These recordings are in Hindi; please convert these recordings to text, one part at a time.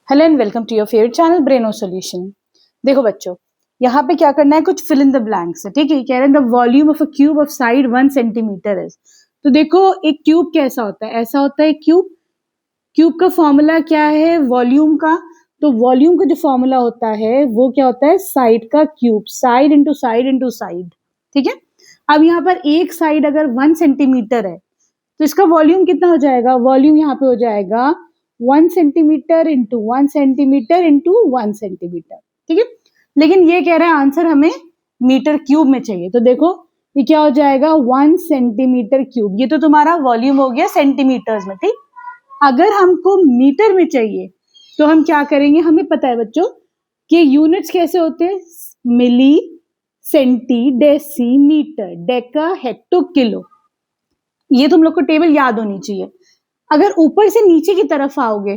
Hello and welcome to your favourite channel Breno solution. देखो बच्चों, यहाँ पे क्या करना है, कुछ फिल इन द ब्लैंक्स है। ठीक है, कह रहे हैं the volume of a cube of side 1 centimetre is. तो देखो एक क्यूब कैसा होता है, ऐसा होता है क्यूब। क्यूब का फॉर्मूला क्या है वॉल्यूम का? तो वॉल्यूम का जो फॉर्मूला होता है वो क्या होता है, साइड का cube, side into side into side. ठीक है, अब यहाँ पर एक साइड अगर 1 सेंटीमीटर है तो इसका वॉल्यूम कितना हो जाएगा? वॉल्यूम यहाँ पे हो जाएगा 1 centimetre into 1 centimetre into 1 centimetre. ठीक है, लेकिन ये कह रहा है आंसर हमें मीटर क्यूब में चाहिए। तो देखो ये क्या हो जाएगा, 1 सेंटीमीटर क्यूब। ये तो तुम्हारा वॉल्यूम हो गया सेंटीमीटर्स में। ठीक, अगर हमको मीटर में चाहिए तो हम क्या करेंगे, हमें पता है बच्चों कि यूनिट्स कैसे होते हैं, milli, centi, deci, metre, deka, hecto, kilo. ये तुम लोग को टेबल याद होनी चाहिए। अगर ऊपर से नीचे की तरफ आओगे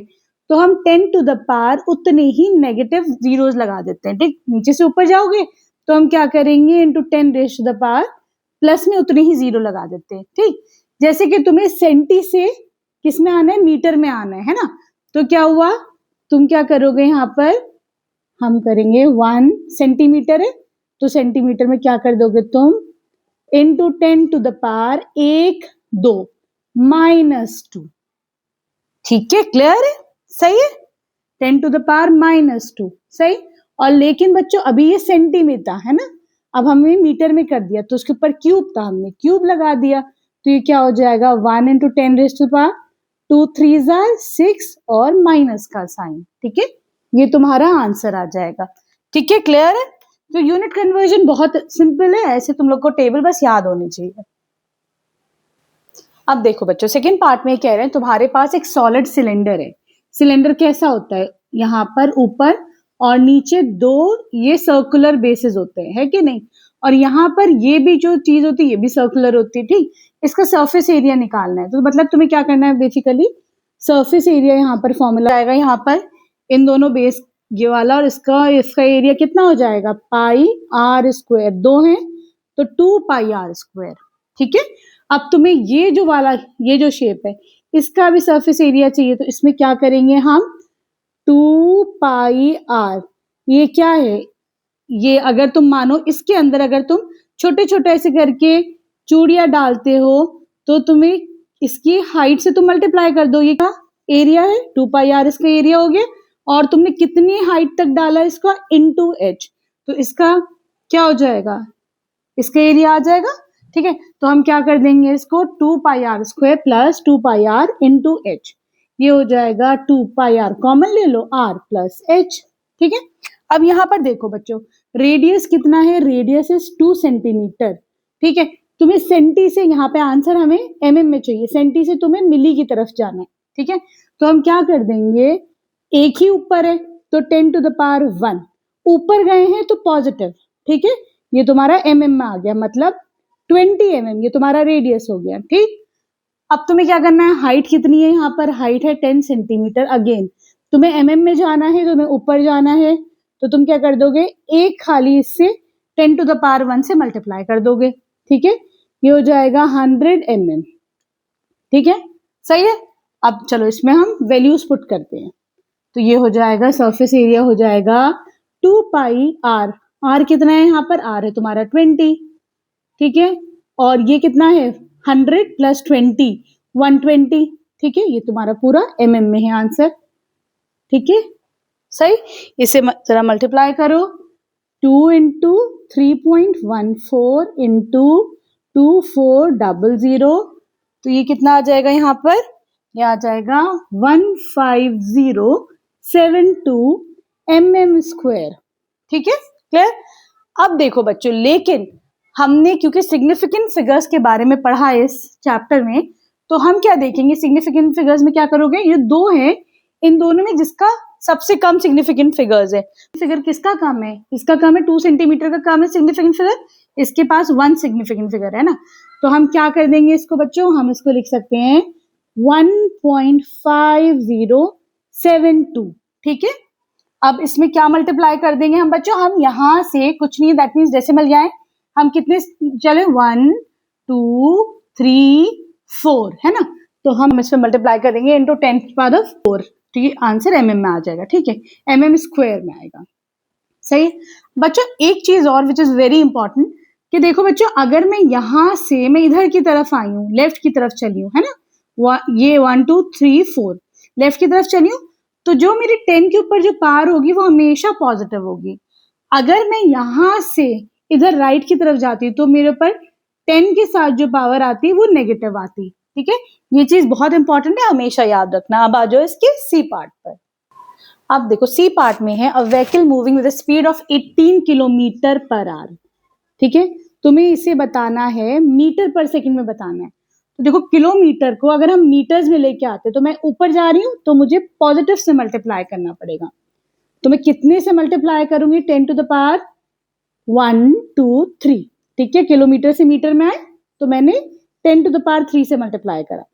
तो हम 10 टू द पावर उतने ही नेगेटिव जीरोस लगा देते हैं। ठीक, नीचे से ऊपर जाओगे तो हम क्या करेंगे, into 10 raise to the power plus में उतने ही जीरो लगा देते हैं। ठीक, जैसे कि तुम्हें सेंटी से किस में आना है, मीटर में आना है ना। तो क्या हुआ, तुम क्या करोगे, यहाँ पर हम करेंगे 1 सेंटीमीटर है तो सेंटीमीटर में क्या कर दोगे तुम, इंटू 10 टू द पावर 1 2 -2। ठीक है, क्लियर है, सही है, 10 टू द पावर -2 सही। और लेकिन बच्चों अभी ये सेंटी में था, है ना, अब हमने मीटर में कर दिया तो उसके ऊपर क्यूब था, हमने क्यूब लगा दिया। तो ये क्या हो जाएगा, 1 इंटू 10 रेज टू पावर 2 3 6 और माइनस का साइन। ठीक है, ये तुम्हारा आंसर आ जाएगा। ठीक है, क्लियर है। तो यूनिट कन्वर्जन बहुत सिंपल है, ऐसे तुम लोग को टेबल बस याद होनी चाहिए। अब देखो बच्चों, सेकेंड पार्ट में कह रहे हैं तुम्हारे पास एक सॉलिड सिलेंडर है। सिलेंडर कैसा होता है, यहाँ पर ऊपर और नीचे दो ये सर्कुलर बेसेस होते हैं, है कि नहीं, और यहाँ पर ये भी जो चीज होती है ये भी सर्कुलर होती है। ठीक, इसका सरफेस एरिया निकालना है। तो मतलब तुम्हें क्या करना है, बेसिकली सरफेस एरिया यहाँ पर फॉर्मूला आएगा, यहाँ पर इन दोनों बेस ये वाला और इसका एरिया कितना हो जाएगा, पाई आर स्क्वायर, दो है तो 2 पाई आर स्क्वायर। ठीक है, अब तुम्हें ये जो वाला ये जो शेप है इसका भी सरफेस एरिया चाहिए, तो इसमें क्या करेंगे हम, 2 पाई आर, ये क्या है, ये अगर तुम मानो इसके अंदर अगर तुम छोटे छोटे ऐसे करके चूड़ियां डालते हो तो तुम्हें इसकी हाइट से तुम मल्टीप्लाई कर दो, ये क्या एरिया है, 2 पाई आर इसका एरिया हो गया। और तुमने कितनी हाइट तक डाला इसका, इनटू एच, तो इसका क्या हो जाएगा, इसका एरिया आ जाएगा। ठीक है, तो हम क्या कर देंगे इसको, 2 pi r square plus 2 pi r into h, ये हो जाएगा 2 पाई आर, कॉमन ले लो, आर प्लस एच। ठीक है, अब यहाँ पर देखो बच्चों, रेडियस कितना है, रेडियस इज 2 सेंटीमीटर। ठीक है, तुम्हें सेंटी से यहाँ पे आंसर हमें एमएम में चाहिए, सेंटी से तुम्हें मिली की तरफ जाना है। ठीक है, तो हम क्या कर देंगे, एक ही ऊपर है तो 10 टू द पावर 1, ऊपर गए हैं तो पॉजिटिव। ठीक है, ये तुम्हारा एमएम में आ गया, मतलब 20 mm, ये तुम्हारा रेडियस हो गया। ठीक, अब तुम्हें क्या करना है, हाइट कितनी है, यहाँ पर हाइट है 10 सेंटीमीटर। अगेन तुम्हें एमएम में जाना है, तुम्हें ऊपर जाना है, तो तुम क्या कर दोगे, एक खाली इससे 10 टू द पावर 1 से मल्टीप्लाई कर दोगे। ठीक है, ये हो जाएगा 100 mm। ठीक है, सही है। अब चलो इसमें हम वैल्यूज पुट करते हैं, तो ये हो जाएगा सरफेस एरिया हो जाएगा 2 पाई आर, आर कितना है यहाँ पर, आर है तुम्हारा 20। ठीक है, और ये कितना है 100 प्लस 20 120। ठीक है, ये तुम्हारा पूरा एमएम में है आंसर। ठीक है, सही, इसे जरा मल्टीप्लाई करो, 2 इंटू 3.14 इंटू 2400, तो ये कितना आ जाएगा यहाँ पर, ये आ जाएगा 15072 mm स्क्वायर। ठीक है, क्लियर। अब देखो बच्चों, लेकिन हमने क्योंकि सिग्निफिकेंट फिगर्स के बारे में पढ़ा है इस चैप्टर में, तो हम क्या देखेंगे, सिग्निफिकेंट फिगर्स में क्या करोगे, ये दो हैं, इन दोनों में जिसका सबसे कम सिग्निफिकेंट फिगर्स है, फिगर किसका कम है, इसका कम है, 2 सेंटीमीटर का कम है सिग्निफिकेंट फिगर, इसके पास 1 सिग्निफिकेंट फिगर है ना। तो हम क्या कर देंगे इसको बच्चों, हम इसको लिख सकते हैं 1.5072। ठीक है, अब इसमें क्या मल्टीप्लाई कर देंगे हम बच्चों, हम यहां से कुछ नहीं, दैट मीन्स डेसिमल जाए, हम कितने चले, 1 2 3 4 है ना, तो हम इसमें मल्टीप्लाई करेंगे इंटू 10 पावर 4। तो ये आंसर mm में आ जाएगा, ठीक है, mm स्क्वायर में आएगा। सही है बच्चों। एक चीज और विच इज वेरी इंपॉर्टेंट कि देखो बच्चों, अगर मैं यहां से मैं इधर की तरफ आई हूँ, लेफ्ट की तरफ चली हूँ, है ना, ये 1 2 3 4 लेफ्ट की तरफ चली हूँ, तो जो मेरी 10 के ऊपर जो पावर होगी वो हमेशा पॉजिटिव होगी। अगर मैं यहां से इधर राइट की तरफ जाती हूँ तो मेरे ऊपर 10 के साथ जो पावर आती है वो नेगेटिव आती, ठीक है। ये चीज बहुत इंपॉर्टेंट है, हमेशा याद रखना। अब आ जाओ इसके सी पार्ट पर। अब देखो सी पार्ट में है, a vehicle moving with speed of 18 kilometre per hour, ठीक है। तुम्हें इसे बताना है मीटर पर सेकंड में बताना है। तो देखो किलोमीटर को अगर हम मीटर्स में लेके आते तो मैं ऊपर जा रही हूँ तो मुझे पॉजिटिव से मल्टीप्लाई करना पड़ेगा। तो मैं कितने से मल्टीप्लाई करूंगी, 10 टू द पावर 1 2 3, ठीक है। किलोमीटर से मीटर में आए तो मैंने 10 टू द पावर 3 से मल्टीप्लाई करा।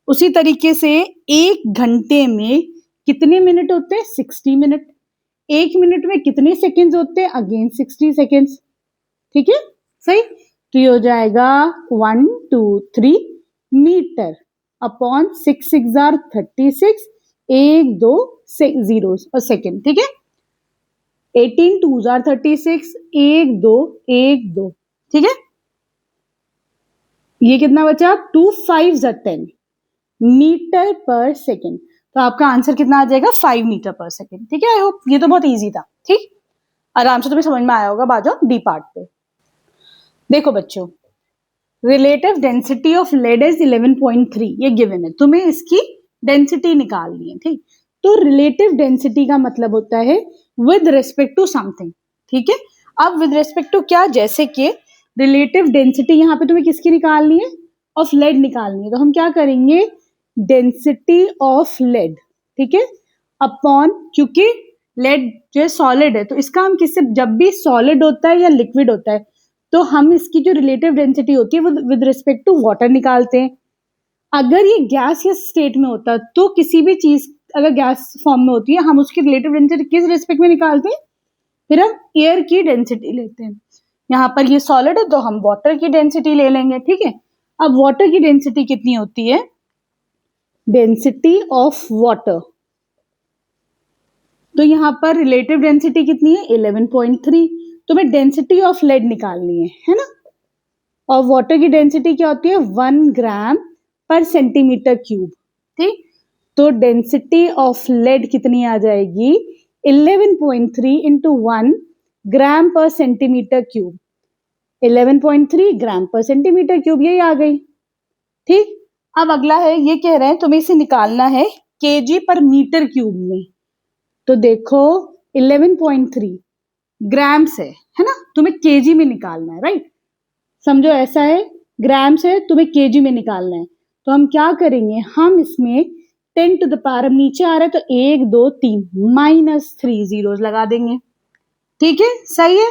उसी तरीके से एक घंटे में कितने मिनट होते हैं, 60 मिनट। एक मिनट में कितने सेकेंड्स होते हैं, अगेन 60 सेकेंड्स, ठीक है। सही, तो ये हो जाएगा 1 2 3 मीटर अपॉन 6 6 आर 36, 1 2 जीरोस और सेकेंड, ठीक है। 18 2 आर 36, 1 2 1 2, ठीक है। ये कितना बचा, 2 5 10 मीटर पर सेकेंड। तो आपका आंसर कितना आ जाएगा, 5 मीटर पर सेकेंड, ठीक है। आई होप ये तो बहुत इजी था, ठीक, आराम से तुम्हें समझ में आया होगा। बाजो डी पार्ट पे। देखो बच्चों, relative density of lead is 11.3, ये गिवन है, तुम्हें इसकी डेंसिटी निकालनी है, ठीक। तो रिलेटिव डेंसिटी का मतलब होता है विद रिस्पेक्ट टू समथिंग, ठीक है। अब विद रिस्पेक्ट टू क्या, जैसे कि रिलेटिव डेंसिटी यहाँ पे तुम्हें किसकी निकालनी है, ऑफ लेड निकालनी है। तो हम क्या करेंगे, डेंसिटी ऑफ लेड, ठीक है, अपॉन, क्योंकि लेड जो है सॉलिड है तो इसका हम किससे, जब भी सॉलिड होता है या लिक्विड होता है तो हम इसकी जो रिलेटिव डेंसिटी होती है वो विद रिस्पेक्ट टू वाटर निकालते हैं। अगर ये गैस या स्टेट में होता तो किसी भी चीज अगर गैस फॉर्म में होती है हम उसकी रिलेटिव डेंसिटी किस रिस्पेक्ट में निकालते हैं, फिर हम एयर की डेंसिटी लेते हैं। यहाँ पर ये सॉलिड है तो हम वाटर की डेंसिटी ले लेंगे, ठीक है। अब वाटर की डेंसिटी कितनी होती है, डेंसिटी ऑफ वाटर, तो यहाँ पर रिलेटिव डेंसिटी कितनी है, 11.3। तो मैं डेंसिटी ऑफ लेड निकालनी है ना। और वाटर की डेंसिटी क्या होती है, 1 ग्राम पर सेंटीमीटर क्यूब, ठीक। तो डेंसिटी ऑफ लेड कितनी आ जाएगी, 11.3 इंटू 1 ग्राम पर सेंटीमीटर क्यूब, 11.3 ग्राम पर सेंटीमीटर क्यूब, यही आ गई, ठीक। अब अगला है, ये कह रहे हैं तुम्हें इसे निकालना है केजी पर मीटर क्यूब में। तो देखो 11.3 ग्राम्स है ना, तुम्हें केजी में निकालना है, राइट। समझो ऐसा है, ग्राम्स है, तुम्हें केजी में निकालना है। तो हम क्या करेंगे, हम इसमें 10 टू द पावर, नीचे आ रहा है तो 1 2 3 -3 जीरोस लगा देंगे, ठीक है, सही है।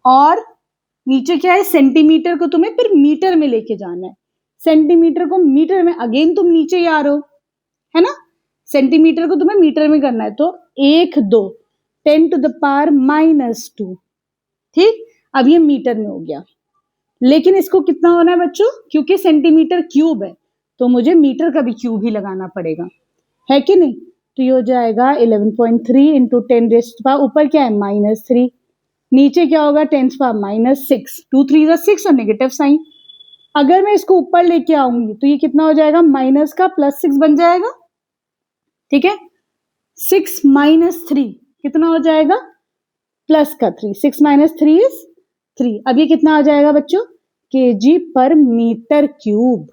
और नीचे क्या है, सेंटीमीटर को तुम्हें फिर मीटर में लेके जाना है, सेंटीमीटर को मीटर में, अगेन तुम नीचे ही आ रहे हो, है ना, सेंटीमीटर को तुम्हें मीटर में करना है। तो 1 2 10 टू द पावर -2, ठीक। अब ये मीटर में हो गया, लेकिन इसको कितना होना है बच्चों, क्योंकि सेंटीमीटर क्यूब है तो मुझे मीटर का भी क्यूब ही लगाना पड़ेगा, है कि नहीं। तो ये हो जाएगा 11.3 इंटू 10 रेज़ टू पावर, ऊपर क्या है -3, नीचे क्या होगा 10 टू पावर -6, 2 3 6 और नेगेटिव साइन। अगर मैं इसको ऊपर लेके आऊंगी तो ये कितना हो जाएगा, माइनस का +6 बन जाएगा, ठीक है। 6 -3 कितना हो जाएगा, प्लस का 3, 6 - 3 इज 3। अब ये कितना आ जाएगा बच्चों, केजी पर मीटर क्यूब,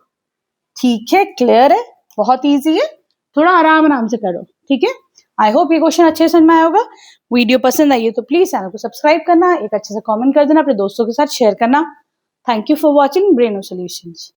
ठीक है, क्लियर है, बहुत इजी है, थोड़ा आराम से करो, ठीक है। आई होप ये क्वेश्चन अच्छे से समझ में आया होगा। वीडियो पसंद आई है तो प्लीज चैनल को सब्सक्राइब करना, एक अच्छे से कमेंट कर देना, अपने दोस्तों के साथ शेयर करना। Thank you for watching Breno solutions.